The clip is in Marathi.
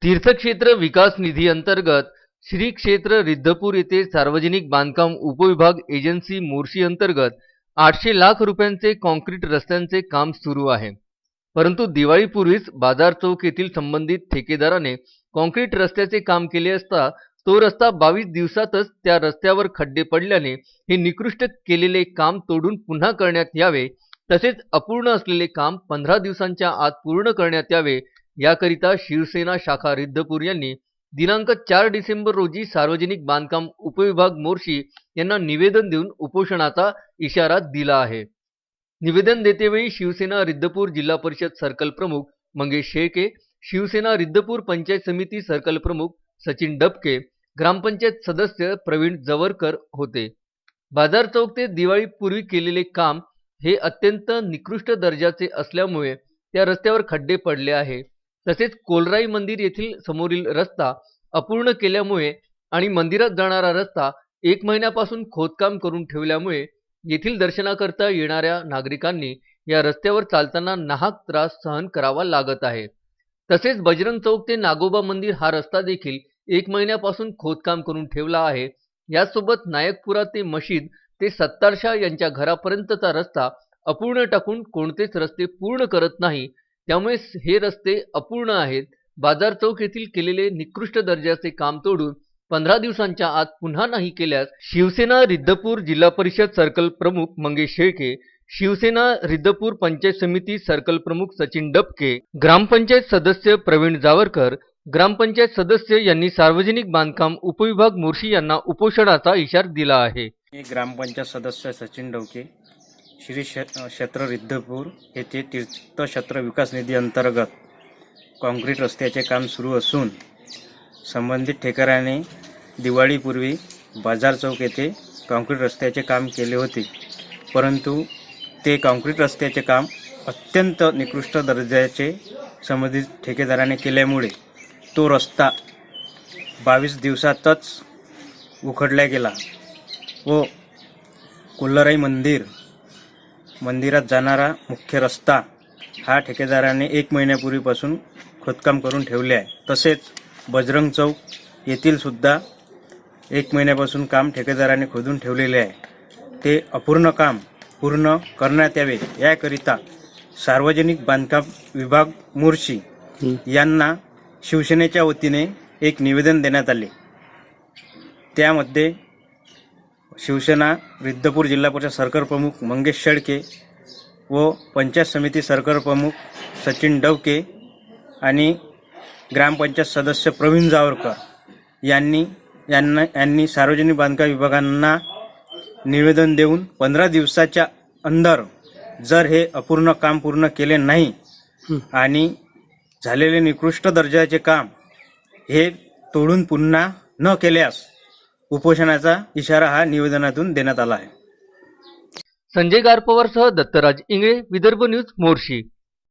तीर्थक्षेत्र विकास निधी अंतर्गत श्री क्षेत्र रिद्धपूर येथे सार्वजनिक बांधकाम उपविभाग एजन्सी मोर्शी अंतर्गत 800 लाख रुपयांचे कॉन्क्रीट रस्त्यांचे काम सुरू आहे। परंतु दिवाळीपूर्वीच बाजार चौक येथील संबंधित ठेकेदाराने कॉन्क्रीट रस्त्याचे काम केले असता तो रस्ता 22 दिवसातच त्या रस्त्यावर खड्डे पडल्याने हे निकृष्ट केलेले काम तोडून पुन्हा करण्यात यावे, तसेच अपूर्ण असलेले काम 15 दिवसांच्या आत पूर्ण करण्यात यावे याकरिता शिवसेना शाखा रिद्धपूर यांनी दिनांक 4 डिसेंबर रोजी सार्वजनिक बांधकाम उपविभाग मोर्शी यांना निवेदन देऊन उपोषणाचा इशारा दिला आहे। निवेदन देतेवेळी शिवसेना रिद्धपूर जिल्हा परिषद सर्कल प्रमुख मंगेश शेळके, शिवसेना रिद्धपूर पंचायत समिती सर्कल प्रमुख सचिन डबके, ग्रामपंचायत सदस्य प्रवीण जवरकर होते। बाजार चौक ते दिवाळीपूर्वी केलेले काम हे अत्यंत निकृष्ट दर्जाचे असल्यामुळे त्या रस्त्यावर खड्डे पडले आहे। तसेच कोलराई मंदिर येथील समोरील रस्ता अपूर्ण केल्यामुळे आणि मंदिरात जाणारा रस्ता 1 महिन्यापासून खोदकाम करून ठेवल्यामुळे येथील दर्शनाकरता येणाऱ्या नागरिकांनी या रस्त्यावर चालताना नाहक त्रास सहन करावा लागत आहे। तसेच बजरंग चौक ते नागोबा मंदिर हा रस्ता देखील 1 महिन्यापासून खोदकाम करून ठेवला आहे। यासोबत नायकपुरा ते मशीद ते सत्तारशा यांच्या घरापर्यंतचा रस्ता अपूर्ण टाकून कोणतेच रस्ते पूर्ण करत नाही, त्यामुळे हे रस्ते अपूर्ण आहेत। बाजार चौक येथील केलेले निकृष्ट दर्जाचे काम तोडून 15 दिवसांच्या आत पुन्हा नाही केल्यास शिवसेना रिद्धपूर जिल्हा परिषद सर्कल प्रमुख मंगेश शेळके, शिवसेना रिद्धपूर पंचायत समिती सर्कल प्रमुख सचिन डबके, ग्रामपंचायत सदस्य प्रवीण जावरकर, ग्रामपंचायत सदस्य यांनी सार्वजनिक बांधकाम उपविभाग मोर्शी यांना उपोषणाचा इशारा दिला आहे। ग्रामपंचायत सदस्य सचिन डबके, श्री क्षेत्र रिद्धपूर येथे तीर्थक्षेत्र विकास निधी अंतर्गत कॉन्क्रीट रस्त्याचे काम सुरू असून संबंधित ठेकेदाराने दिवाळीपूर्वी बाजार चौक येथे कॉन्क्रीट रस्त्याचे काम केले होते, परंतु ते कॉन्क्रीट रस्त्याचे काम अत्यंत निकृष्ट दर्जाचे संबंधित ठेकेदाराने केल्यामुळे तो रस्ता 22 दिवसातच उखडला गेला व कोलराई मंदिरात जाणारा मुख्य रस्ता हा ठेकेदाराने 1 महिन्यापूर्वीपासून खोदकाम करून ठेवले आहे। तसेच बजरंग चौक येथील सुद्धा 1 महिन्यापासून काम ठेकेदाराने खोदून ठेवलेले आहे। ते अपूर्ण काम पूर्ण करण्यात यावे याकरिता सार्वजनिक बांधकाम विभाग मोर्शी यांना शिवसेनेच्या वतीने एक निवेदन देण्यात आले। त्यामध्ये शिवसेना रिद्धपूर जिल्हा परिषद सर्कल प्रमुख मंगेश शेळके व पंचायत समिती सर्कल प्रमुख सचिन डबके आणि ग्रामपंचायत सदस्य प्रवीण जावरकर यांनी सार्वजनिक बांधकाम विभागांना निवेदन देऊन 15 दिवसाच्या अंदर जर हे अपूर्ण काम पूर्ण केले नाही आणि झालेले निकृष्ट दर्जाचे काम हे तोडून पुन्हा न केल्यास उपोषणाचा इशारा हा निवेदनातून देण्यात आला आहे। संजय गारपवारसह दत्तराज इंगळे, विदर्भ न्यूज, मोर्शी।